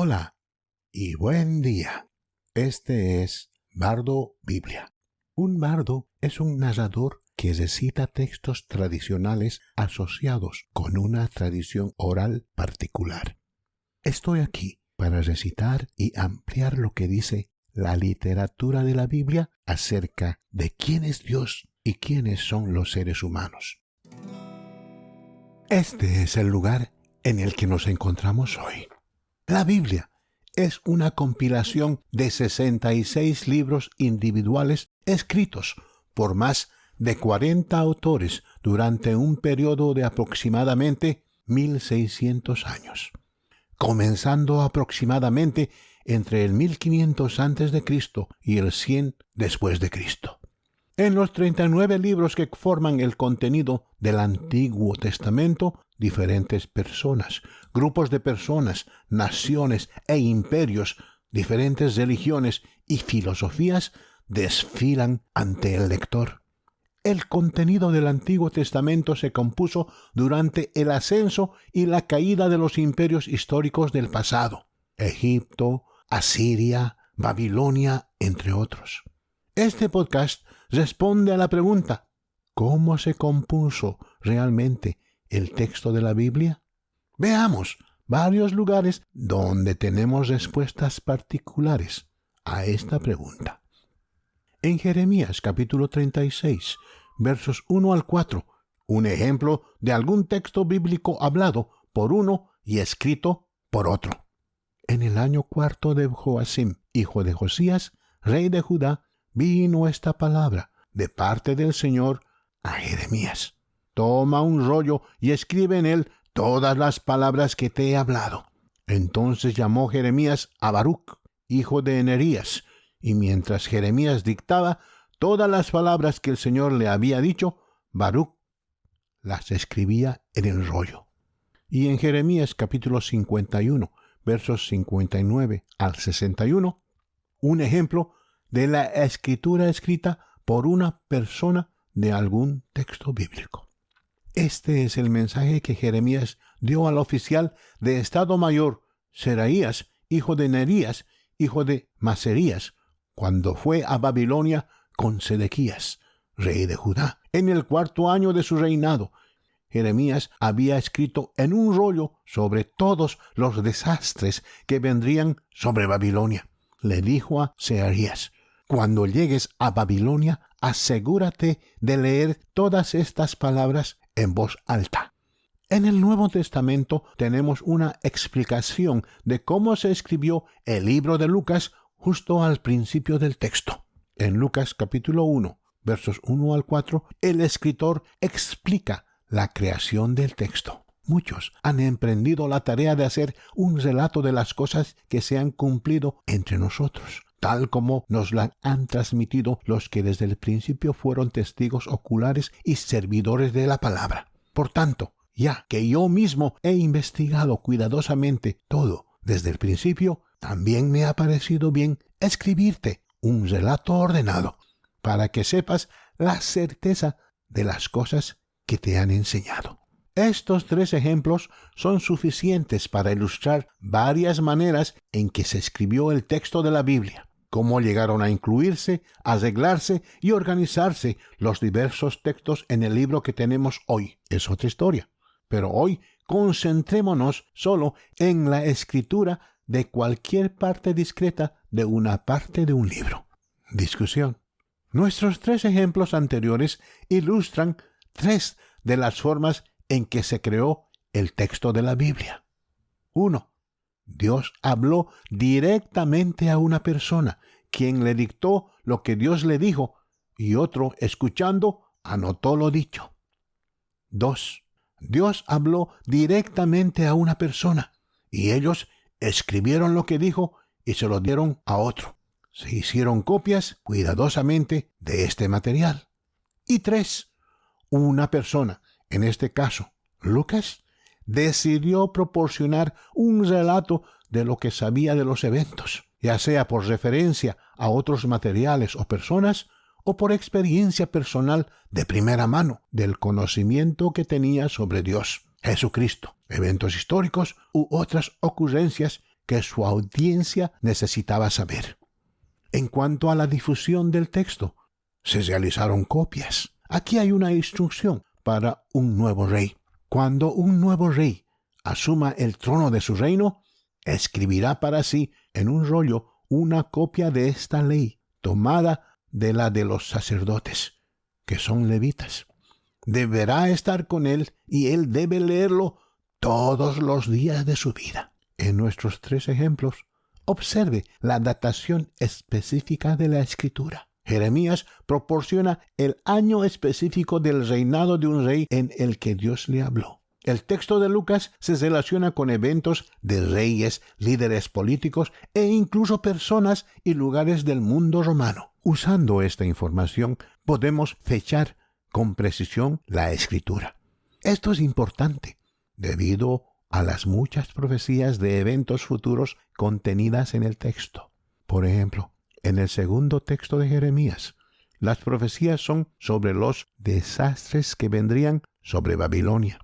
Hola y buen día. Este es Bardo Biblia. Un bardo es un narrador que recita textos tradicionales asociados con una tradición oral particular. Estoy aquí para recitar y ampliar lo que dice la literatura de la Biblia acerca de quién es Dios y quiénes son los seres humanos. Este es el lugar en el que nos encontramos hoy. La Biblia es una compilación de 66 libros individuales escritos por más de 40 autores durante un periodo de aproximadamente 1600 años, comenzando aproximadamente entre el 1500 a.C. y el 100 después de Cristo. En los 39 libros que forman el contenido del Antiguo Testamento, diferentes personas, grupos de personas, naciones e imperios, diferentes religiones y filosofías desfilan ante el lector. El contenido del Antiguo Testamento se compuso durante el ascenso y la caída de los imperios históricos del pasado: Egipto, Asiria, Babilonia, entre otros. Este podcast responde a la pregunta: ¿cómo se compuso realmente el texto de la Biblia? Veamos varios lugares donde tenemos respuestas particulares a esta pregunta. En Jeremías capítulo 36, versos 1 al 4, un ejemplo de algún texto bíblico hablado por uno y escrito por otro. En el año 4 de Joacim, hijo de Josías, rey de Judá, vino esta palabra de parte del Señor a Jeremías: toma un rollo y escribe en él todas las palabras que te he hablado. Entonces llamó Jeremías a Baruc, hijo de Nerías, y mientras Jeremías dictaba todas las palabras que el Señor le había dicho, Baruc las escribía en el rollo. Y en Jeremías capítulo 51, versos 59 al 61, un ejemplo de la escritura escrita por una persona de algún texto bíblico. Este es el mensaje que Jeremías dio al oficial de Estado Mayor, Seraías, hijo de Nerías, hijo de Maserías, cuando fue a Babilonia con Sedequías, rey de Judá. En el 4º año de su reinado, Jeremías había escrito en un rollo sobre todos los desastres que vendrían sobre Babilonia. Le dijo a Seraías: cuando llegues a Babilonia, asegúrate de leer todas estas palabras en voz alta. En el Nuevo Testamento tenemos una explicación de cómo se escribió el libro de Lucas justo al principio del texto. En Lucas capítulo 1, versos 1 al 4, el escritor explica la creación del texto. Muchos han emprendido la tarea de hacer un relato de las cosas que se han cumplido entre nosotros, tal como nos la han transmitido los que desde el principio fueron testigos oculares y servidores de la palabra. Por tanto, ya que yo mismo he investigado cuidadosamente todo desde el principio, también me ha parecido bien escribirte un relato ordenado, para que sepas la certeza de las cosas que te han enseñado. Estos 3 ejemplos son suficientes para ilustrar varias maneras en que se escribió el texto de la Biblia, cómo llegaron a incluirse, arreglarse y organizarse los diversos textos en el libro que tenemos hoy. Es otra historia. Pero hoy concentrémonos solo en la escritura de cualquier parte discreta de una parte de un libro. Discusión. Nuestros 3 ejemplos anteriores ilustran 3 de las formas en que se creó el texto de la Biblia. 1. Dios habló directamente a una persona, quien le dictó lo que Dios le dijo, y otro, escuchando, anotó lo dicho. 2. Dios habló directamente a una persona, y ellos escribieron lo que dijo y se lo dieron a otro. Se hicieron copias cuidadosamente de este material. Y 3. Una persona, en este caso Lucas, decidió proporcionar un relato de lo que sabía de los eventos, ya sea por referencia a otros materiales o personas, o por experiencia personal de primera mano del conocimiento que tenía sobre Dios, Jesucristo, eventos históricos u otras ocurrencias que su audiencia necesitaba saber. En cuanto a la difusión del texto, se realizaron copias. Aquí hay una instrucción para un nuevo rey. Cuando un nuevo rey asuma el trono de su reino, escribirá para sí en un rollo una copia de esta ley, tomada de la de los sacerdotes, que son levitas. Deberá estar con él y él debe leerlo todos los días de su vida. En nuestros 3 ejemplos, observe la datación específica de la Escritura. Jeremías proporciona el año específico del reinado de un rey en el que Dios le habló. El texto de Lucas se relaciona con eventos de reyes, líderes políticos e incluso personas y lugares del mundo romano. Usando esta información, podemos fechar con precisión la Escritura. Esto es importante, debido a las muchas profecías de eventos futuros contenidas en el texto. Por ejemplo, en el segundo texto de Jeremías, las profecías son sobre los desastres que vendrían sobre Babilonia.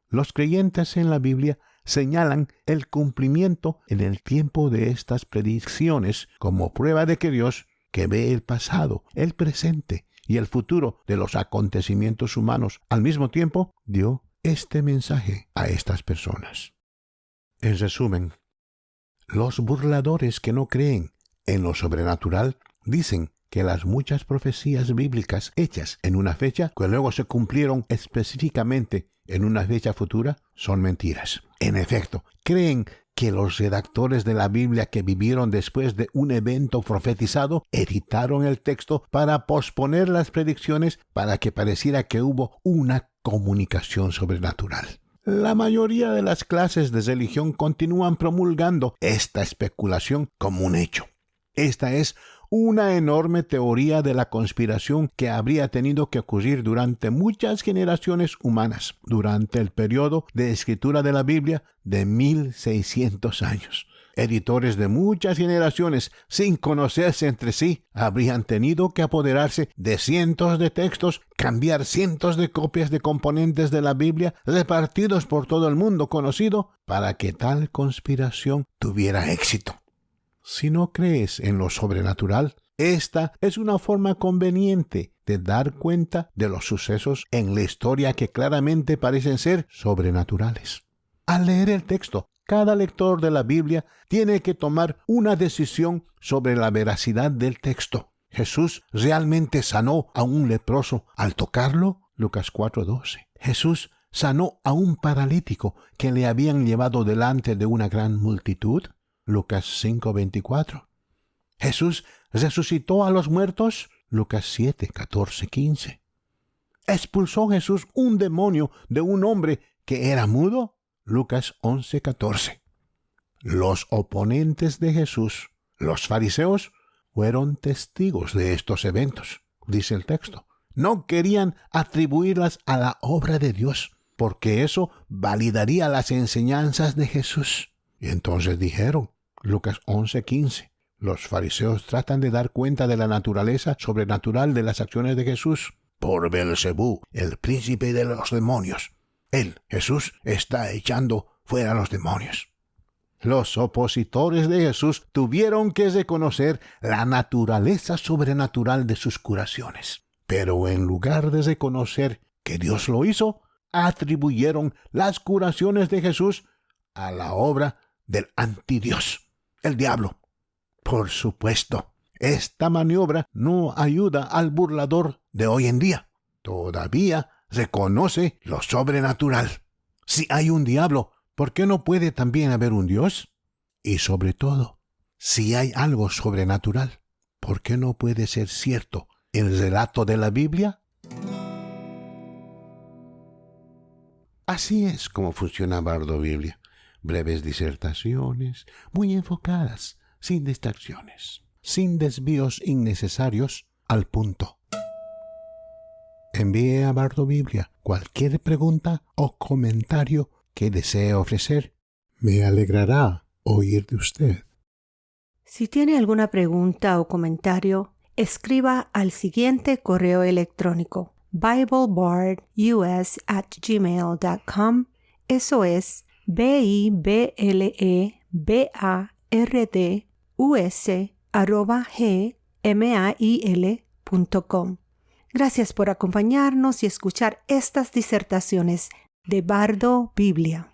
Los creyentes en la Biblia señalan el cumplimiento en el tiempo de estas predicciones como prueba de que Dios, que ve el pasado, el presente y el futuro de los acontecimientos humanos, al mismo tiempo dio este mensaje a estas personas. En resumen, los burladores que no creen en lo sobrenatural dicen que las muchas profecías bíblicas hechas en una fecha que luego se cumplieron específicamente en una fecha futura son mentiras. En efecto, creen que los redactores de la Biblia que vivieron después de un evento profetizado editaron el texto para posponer las predicciones para que pareciera que hubo una comunicación sobrenatural. La mayoría de las clases de religión continúan promulgando esta especulación como un hecho. Esta es una enorme teoría de la conspiración que habría tenido que ocurrir durante muchas generaciones humanas, durante el periodo de escritura de la Biblia de 1600 años. Editores de muchas generaciones, sin conocerse entre sí, habrían tenido que apoderarse de cientos de textos, cambiar cientos de copias de componentes de la Biblia repartidos por todo el mundo conocido para que tal conspiración tuviera éxito. Si no crees en lo sobrenatural, esta es una forma conveniente de dar cuenta de los sucesos en la historia que claramente parecen ser sobrenaturales. Al leer el texto, cada lector de la Biblia tiene que tomar una decisión sobre la veracidad del texto. ¿Jesús realmente sanó a un leproso al tocarlo? Lucas 4:12. Jesús sanó a un paralítico que le habían llevado delante de una gran multitud. Lucas 5:24. Jesús resucitó a los muertos. Lucas 7:14-15. ¿Expulsó Jesús un demonio de un hombre que era mudo? Lucas 11:14. Los oponentes de Jesús, los fariseos, fueron testigos de estos eventos, dice el texto. No querían atribuirlas a la obra de Dios, porque eso validaría las enseñanzas de Jesús. Y entonces dijeron, Lucas 11:15, los fariseos tratan de dar cuenta de la naturaleza sobrenatural de las acciones de Jesús por Beelzebú, el príncipe de los demonios. Él, Jesús, está echando fuera a los demonios. Los opositores de Jesús tuvieron que reconocer la naturaleza sobrenatural de sus curaciones. Pero en lugar de reconocer que Dios lo hizo, atribuyeron las curaciones de Jesús a la obra del antidios, el diablo. Por supuesto, esta maniobra no ayuda al burlador de hoy en día. Todavía reconoce lo sobrenatural. Si hay un diablo, ¿por qué no puede también haber un Dios? Y sobre todo, si hay algo sobrenatural, ¿por qué no puede ser cierto el relato de la Biblia? Así es como funciona Bardo Biblia. Breves disertaciones, muy enfocadas, sin distracciones, sin desvíos innecesarios, al punto. Envíe a Bardo Biblia cualquier pregunta o comentario que desee ofrecer. Me alegrará oír de usted. Si tiene alguna pregunta o comentario, escriba al siguiente correo electrónico: BibleBardUS@gmail.com. Eso es BibleBardUS bardus@gmail.com. Gracias por acompañarnos y escuchar estas disertaciones de Bardo Biblia.